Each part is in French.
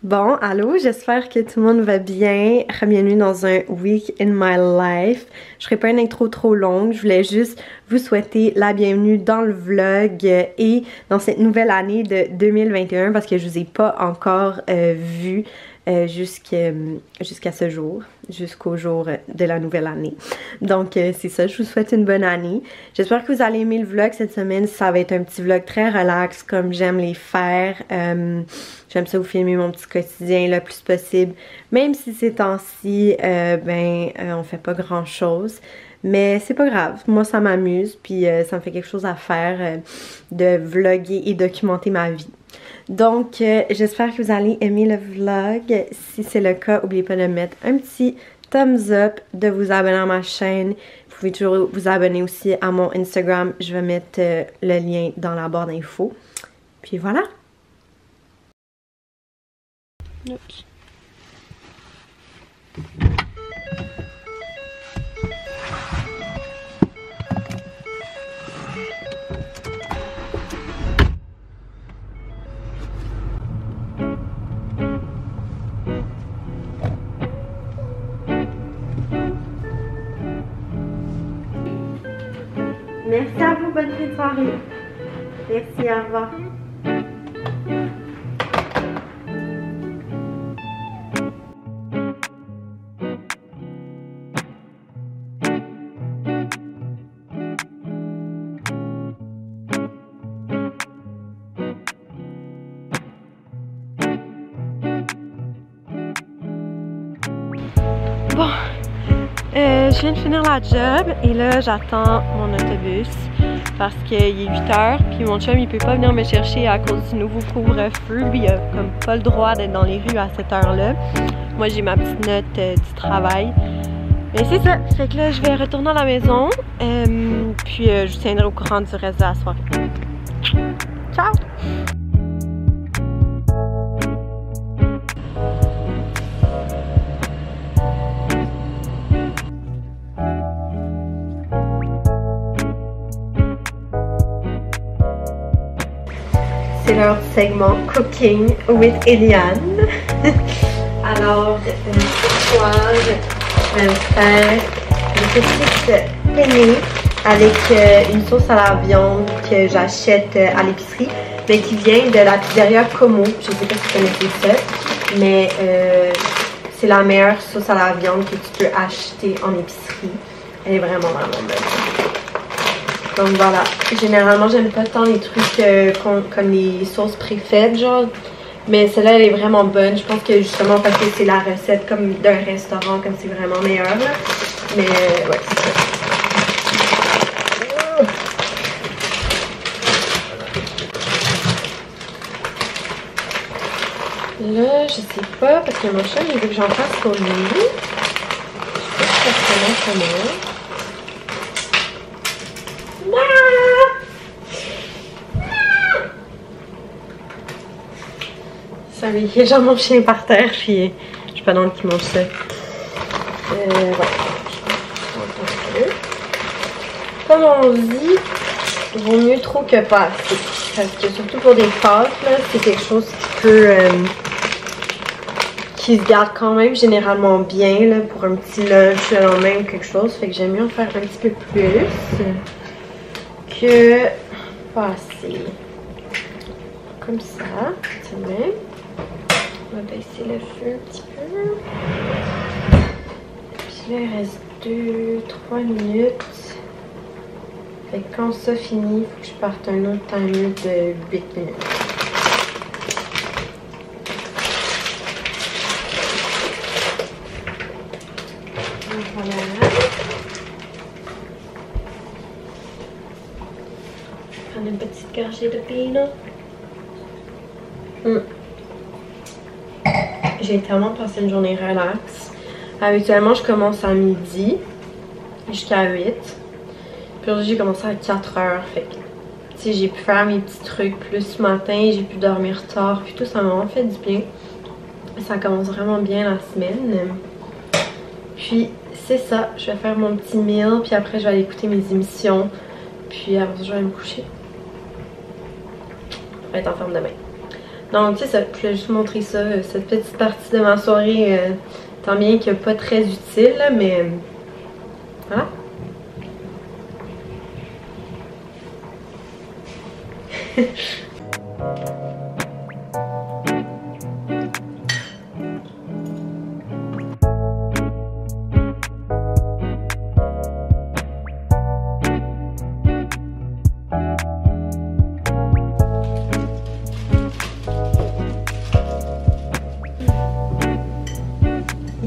Bon, allô, j'espère que tout le monde va bien. Bienvenue dans un week in my life. Je ferai pas une intro trop longue, je voulais juste vous souhaiter la bienvenue dans le vlog et dans cette nouvelle année de 2021 parce que je vous ai pas encore vu jusqu'à ce jour, jusqu'au jour de la nouvelle année. Donc c'est ça, je vous souhaite une bonne année. J'espère que vous allez aimer le vlog cette semaine. Ça va être un petit vlog très relax comme j'aime les faire. J'aime ça vous filmer mon petit quotidien le plus possible. Même si ces temps-ci, on fait pas grand-chose. Mais c'est pas grave, moi ça m'amuse, puis ça me fait quelque chose à faire de vlogger et documenter ma vie. Donc j'espère que vous allez aimer le vlog. Si c'est le cas, n'oubliez pas de mettre un petit thumbs up, de vous abonner à ma chaîne. Vous pouvez toujours vous abonner aussi à mon Instagram, je vais mettre le lien dans la barre d'infos. Puis voilà! Oups. Merci à vous, bonne fin de soirée. Merci, au revoir. Bon, je viens de finir la job et là j'attends mon autobus parce qu'il est 8h puis mon chum il peut pas venir me chercher à cause du nouveau couvre-feu. Lui il a comme pas le droit d'être dans les rues à cette heure-là. Moi j'ai ma petite note du travail. Mais c'est ça, fait que là je vais retourner à la maison puis je vous tiendrai au courant du reste de la soirée. Ciao! C'est leur segment Cooking with Eliane. Alors, ce soir, je vais me faire une petite penne avec une sauce à la viande que j'achète à l'épicerie, mais qui vient de la pizzeria Como. Je ne sais pas si vous connaissez ça, mais c'est la meilleure sauce à la viande que tu peux acheter en épicerie. Elle est vraiment bonne. Donc voilà, généralement j'aime pas tant les trucs comme les sauces préfaites genre, mais celle-là elle est vraiment bonne. Je pense que justement parce que c'est la recette comme d'un restaurant, comme c'est vraiment meilleur là. Mais ouais, c'est ça. Là, je sais pas parce que mon chat il veut que j'en fasse pour lui. Je sais pas comment. Sorry, il y a genre mon chien par terre, puis je suis pas dans le qui mange ça. Ouais. Comme on dit, il vaut mieux trop que pas assez. Parce que surtout pour des pâtes, c'est quelque chose qui peut... qui se garde quand même généralement bien là, pour un petit lunch le lendemain ou quelque chose. Fait que j'aime mieux en faire un petit peu plus que pas assez. Comme ça, tiens bien. On va baisser le feu un petit peu. Puis là, il reste 2-3 minutes. Fait que quand ça finit, il faut que je parte un autre timer de 8 minutes. Voilà. Prendre une petite gorgée de peanut. J'ai tellement passé une journée relax. Habituellement, je commence à midi jusqu'à 8. Puis aujourd'hui, j'ai commencé à 4 heures. Fait que, j'ai pu faire mes petits trucs plus ce matin. J'ai pu dormir tard. Puis tout, ça m'a vraiment fait du bien. Ça commence vraiment bien la semaine. Puis, c'est ça. Je vais faire mon petit meal. Puis après, je vais aller écouter mes émissions. Puis après, je vais me coucher. Je vais être en forme demain. Donc c'est ça, je voulais juste montrer ça, cette petite partie de ma soirée, tant bien que pas très utile, là, mais voilà.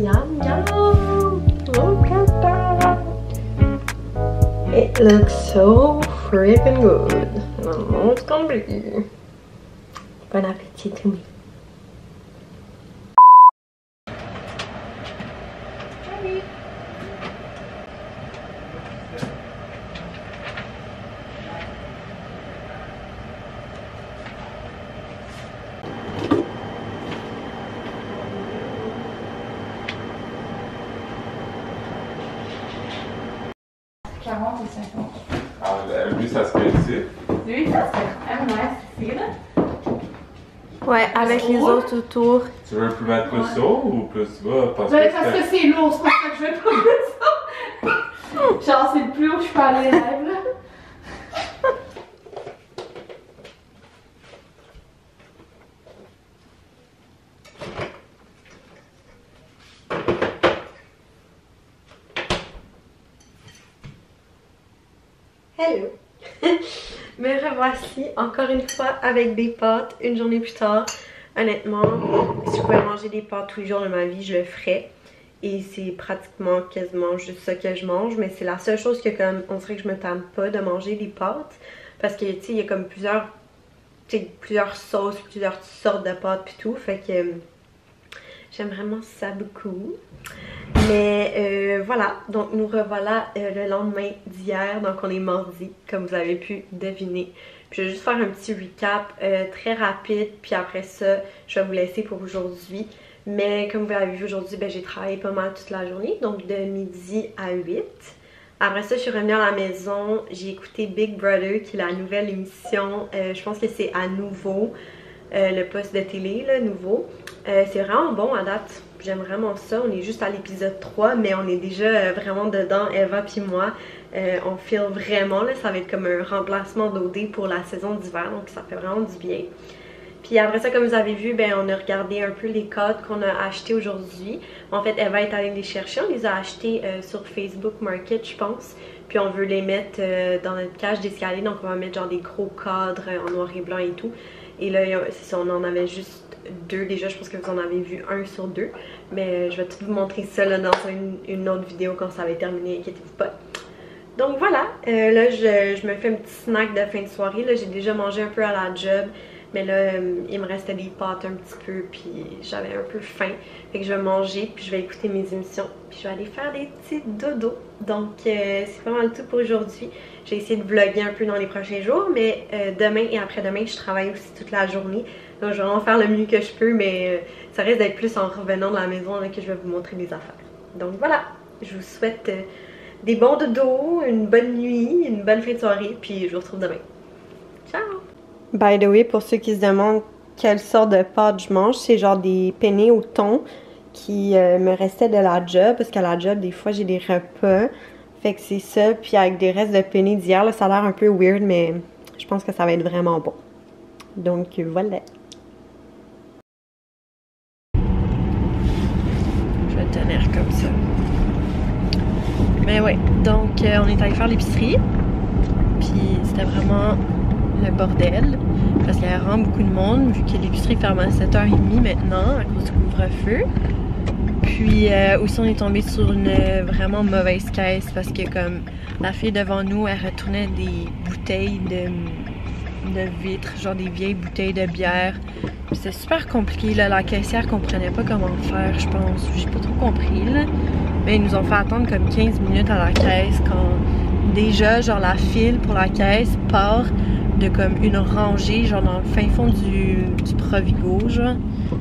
Yum yum! Look at that! It looks so freaking good. I don't know what's gonna be. Bon appétit to me. Lui, ça serait ici. Lui, ça serait nice ici, là. Ouais, avec les autres autour. Tu veux plus mettre plus haut ou plus bas? Parce que c'est lourd, c'est pour ça que je vais pas mettre ça. Genre, c'est le plus haut que je peux aller live, là. Hello! Me revoici encore une fois avec des pâtes une journée plus tard. Honnêtement, si je pouvais manger des pâtes tous les jours de ma vie, je le ferais. Et c'est pratiquement quasiment juste ça que je mange. Mais c'est la seule chose que comme on dirait que je me tente pas de manger des pâtes. Parce que tu sais, il y a comme plusieurs sauces, plusieurs sortes de pâtes pis tout. Fait que j'aime vraiment ça beaucoup. Mais voilà, donc nous revoilà le lendemain d'hier, donc on est mardi, comme vous avez pu deviner. Puis je vais juste faire un petit recap très rapide, puis après ça, je vais vous laisser pour aujourd'hui. Mais comme vous l'avez vu aujourd'hui, ben, j'ai travaillé pas mal toute la journée, donc de midi à 8. Après ça, je suis revenue à la maison, j'ai écouté Big Brother, qui est la nouvelle émission, je pense que c'est à Nouveau, le poste de télé, là, Nouveau. C'est vraiment bon à date. J'aime vraiment ça. On est juste à l'épisode 3, mais on est déjà vraiment dedans, Eva puis moi. On file vraiment, là, ça va être comme un remplacement d'OD pour la saison d'hiver, donc ça fait vraiment du bien. Puis après ça, comme vous avez vu, ben, on a regardé un peu les codes qu'on a achetés aujourd'hui. En fait, Eva est allée les chercher. On les a achetés sur Facebook Market, je pense. Puis on veut les mettre dans notre cage d'escalier, donc on va mettre genre des gros cadres en noir et blanc et tout. Et là, c'est ça, on en avait juste 2 déjà, je pense que vous en avez vu 1 sur 2. Mais je vais tout vous montrer ça là, dans une autre vidéo quand ça va être terminé, inquiétez-vous pas. Donc voilà, là je me fais un petit snack de fin de soirée. Là j'ai déjà mangé un peu à la job, mais là il me restait des pâtes un petit peu, puis j'avais un peu faim. Fait que je vais manger, puis je vais écouter mes émissions, puis je vais aller faire des petits dodos. Donc c'est pas mal tout pour aujourd'hui. J'ai essayé de vlogger un peu dans les prochains jours, mais demain et après-demain je travaille aussi toute la journée. Donc je vais vraiment faire le mieux que je peux, mais ça risque d'être plus en revenant de la maison là, que je vais vous montrer des affaires. Donc voilà, je vous souhaite des bons dodos, une bonne nuit, une bonne fin de soirée, puis je vous retrouve demain. Ciao! By the way, pour ceux qui se demandent quelle sorte de pâtes je mange, c'est genre des penne au thon qui me restaient de la job, parce qu'à la job, des fois, j'ai des repas. Fait que c'est ça, puis avec des restes de penne d'hier, ça a l'air un peu weird, mais je pense que ça va être vraiment bon. Donc voilà. Je vais tenir comme ça. Mais ouais, donc on est allé faire l'épicerie. Puis c'était vraiment le bordel. Parce qu'il y a vraiment beaucoup de monde, vu que l'épicerie ferme à 7h30 maintenant, à cause du couvre-feu. Puis aussi on est tombé sur une vraiment mauvaise caisse parce que comme la fille devant nous, elle retournait des bouteilles de vitres, genre des vieilles bouteilles de bière. C'était super compliqué là, la caissière comprenait pas comment faire, je pense, j'ai pas trop compris là. Mais ils nous ont fait attendre comme 15 minutes à la caisse quand déjà genre la file pour la caisse part de comme une rangée genre dans le fin fond du Provigo genre.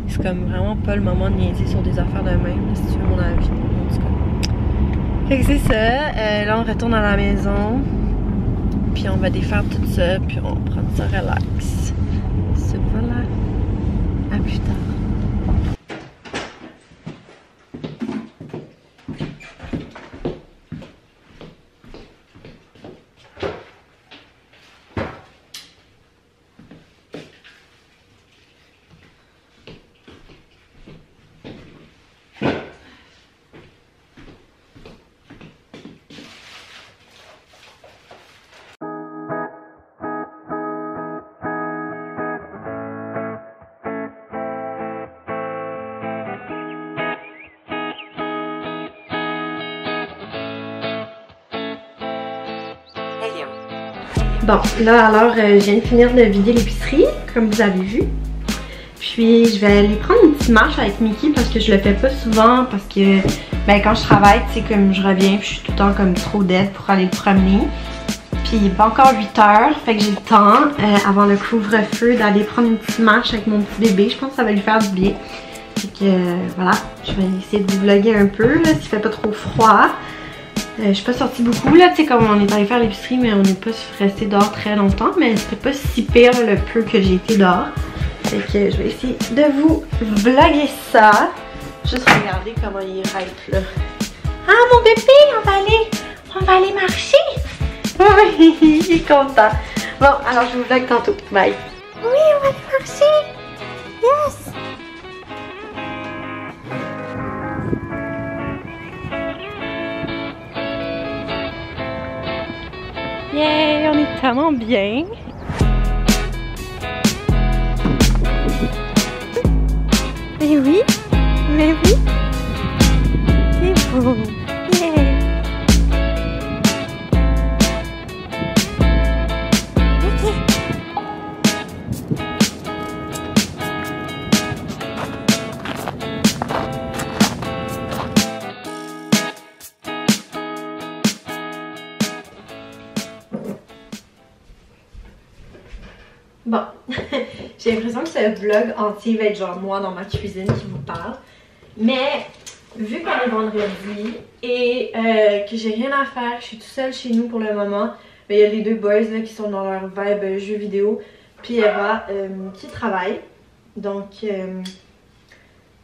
C'est comme vraiment pas le moment de niaiser sur des affaires de même, si tu veux mon avis, en tout cas. Fait que c'est ça, là on retourne à la maison, puis on va défaire tout ça, puis on prend ça relax. C'est voilà. À plus tard. Bon, là alors, je viens de finir de vider l'épicerie, comme vous avez vu. Puis je vais aller prendre une petite marche avec Mickey parce que je le fais pas souvent parce que ben, quand je travaille, tu sais, comme je reviens puis je suis tout le temps comme trop dead pour aller le promener. Puis il est pas encore 8 h, fait que j'ai le temps avant le couvre-feu d'aller prendre une petite marche avec mon petit bébé. Je pense que ça va lui faire du bien. Fait que voilà, je vais essayer de vous vlogger un peu là, s'il fait pas trop froid. Je suis pas sortie beaucoup là, tu sais, comme on est allé faire l'épicerie, mais on n'est pas resté dehors très longtemps, mais c'était pas si pire là, le peu que j'ai été dehors. Fait que je vais essayer de vous vlogger ça. Juste regarder comment il rêve là. Ah mon bébé, on va aller marcher. Oui, il est content. Bon, alors je vous vlog tantôt. Bye. Oui, on va aller marcher. Yes. Yeah, on est tellement bien. Mais oui, mais oui. C'est beau. Yeah. Bon, j'ai l'impression que ce vlog entier va être genre moi dans ma cuisine qui vous parle. Mais vu qu'on est vendredi et que j'ai rien à faire, je suis tout seule chez nous pour le moment. Il y a les deux boys là, qui sont dans leur vibe jeux vidéo. Puis Eva qui travaille. Donc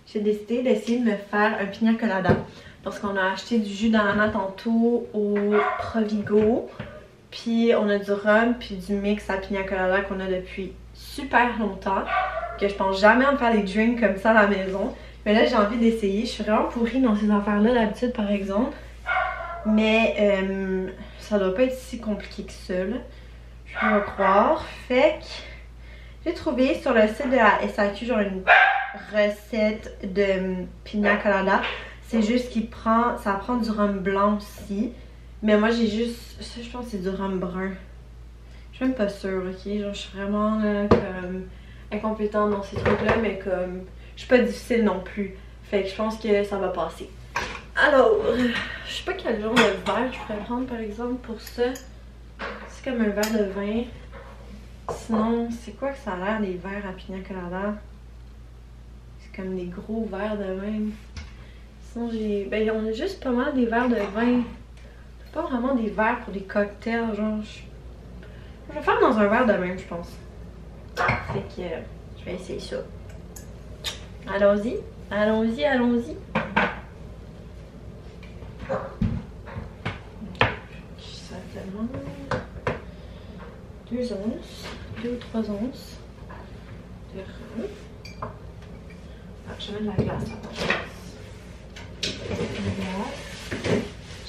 j'ai décidé d'essayer de me faire un pina colada. Parce qu'on a acheté du jus d'ananas tantôt au Provigo. Puis on a du rhum puis du mix à pina colada qu'on a depuis super longtemps. Que je pense jamais à me faire des drinks comme ça à la maison. Mais là j'ai envie d'essayer. Je suis vraiment pourrie dans ces affaires-là d'habitude par exemple. Mais ça doit pas être si compliqué que ça là. Je peux me croire. Fait que j'ai trouvé sur le site de la SAQ genre une recette de pina colada. C'est juste ça prend du rhum blanc aussi. Mais moi j'ai juste, ça je pense que c'est du rhum brun. Je suis même pas sûre, ok? Genre je suis vraiment là, comme incompétente dans ces trucs là, mais comme je suis pas difficile non plus. Fait que je pense que ça va passer. Alors, je sais pas quel genre de verre je pourrais prendre par exemple pour ça. C'est comme un verre de vin. Sinon, c'est quoi que ça a l'air des verres à pina colada? C'est comme des gros verres de vin. Sinon j'ai, ben on a juste pas mal des verres de vin. Pas vraiment des verres pour des cocktails, genre je vais faire dans un verre de même, je pense. Fait que je vais essayer ça. Allons-y, allons-y, allons-y. Simplement 2 onces, 2 ou 3 onces de rhum. Ah, je vais mettre de la glace à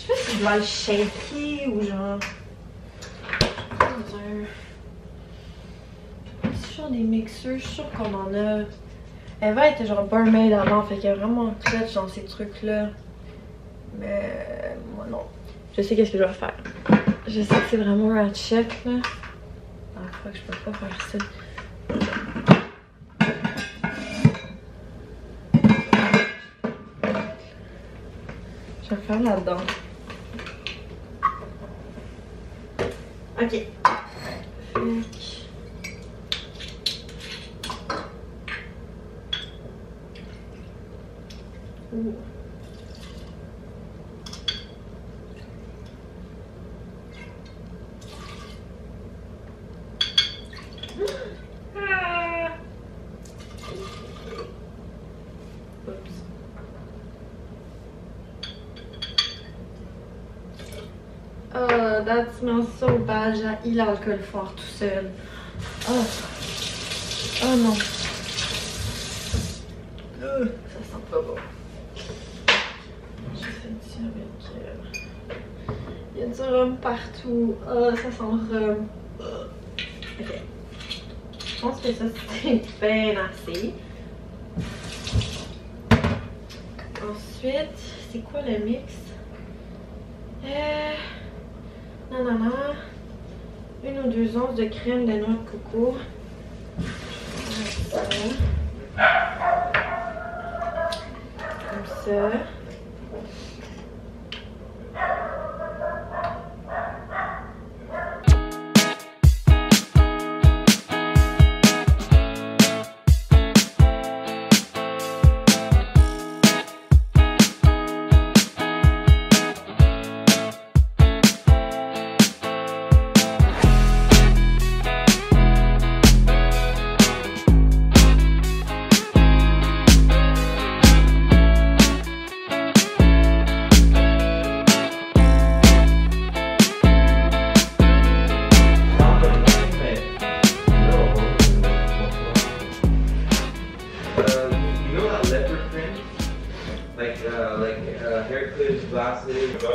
je sais pas si je dois le shaker ou genre dans un... C'est genre des mixeurs, je suis sûre qu'on en a. Eva était genre barmaid avant, fait qu'il y a vraiment clutch dans ces trucs là. Mais moi non. Je sais qu'est-ce que je dois faire. Je sais que c'est vraiment ratchet là. Ah fuck, je peux pas faire ça. Je vais le faire là-dedans. Ok. Ouh. date, tu m'en sauvage, j'ai l'alcool fort tout seul. Oh, oh non. Ça sent pas bon. J'ai fait ça avec. Il y a du rhum partout. Oh, ça sent le rhum. Ok. Je pense que ça c'est bien assez. Ensuite, c'est quoi le mix? Non. 1 ou 2 onces de crème de noix de coco. Comme ça.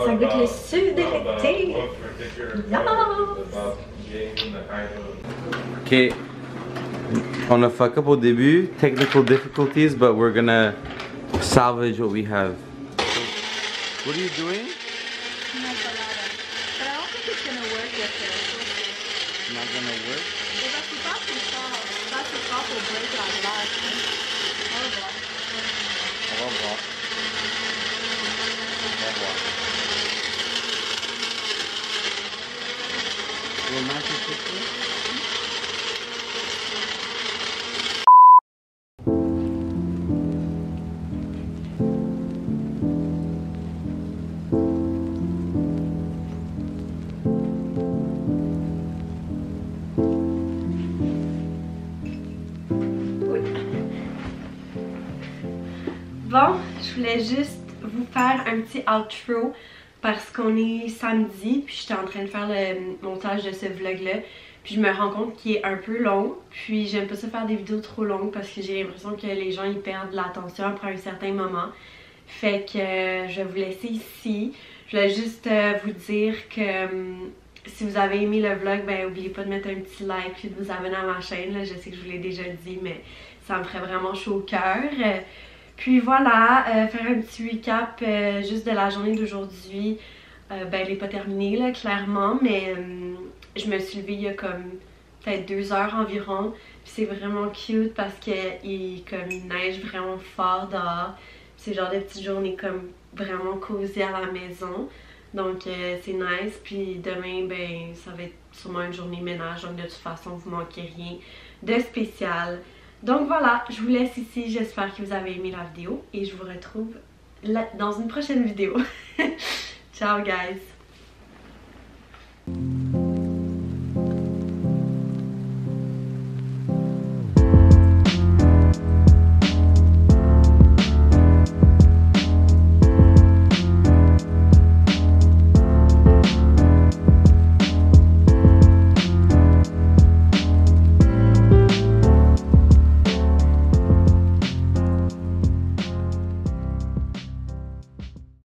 Ça goûte le sucre délecté. Ok, on a fuck up au début, technical difficulties, but we're gonna salvage what we have. What are you doing? But I don't think it's gonna work with this. Not gonna work? That's the top will break our glass. Au revoir. Au revoir. Au revoir. Romantic picture? Bon, je voulais juste vous faire un petit outro parce qu'on est samedi, puis j'étais en train de faire le montage de ce vlog-là. Puis je me rends compte qu'il est un peu long, puis j'aime pas ça faire des vidéos trop longues parce que j'ai l'impression que les gens ils perdent l'attention après un certain moment. Fait que je vais vous laisser ici. Je voulais juste vous dire que si vous avez aimé le vlog, ben n'oubliez pas de mettre un petit like puis de vous abonner à ma chaîne. Là, je sais que je vous l'ai déjà dit, mais ça me ferait vraiment chaud au cœur. Puis voilà, faire un petit recap juste de la journée d'aujourd'hui. Ben elle n'est pas terminée là, clairement, mais je me suis levée il y a comme peut-être 2 heures environ. Puis c'est vraiment cute parce qu'il neige vraiment fort dehors. C'est genre des petites journées comme vraiment cosy à la maison. Donc c'est nice. Puis demain, ben ça va être sûrement une journée ménage. Donc de toute façon, vous manquez rien de spécial. Donc voilà, je vous laisse ici. J'espère que vous avez aimé la vidéo. Et je vous retrouve dans une prochaine vidéo. Ciao guys!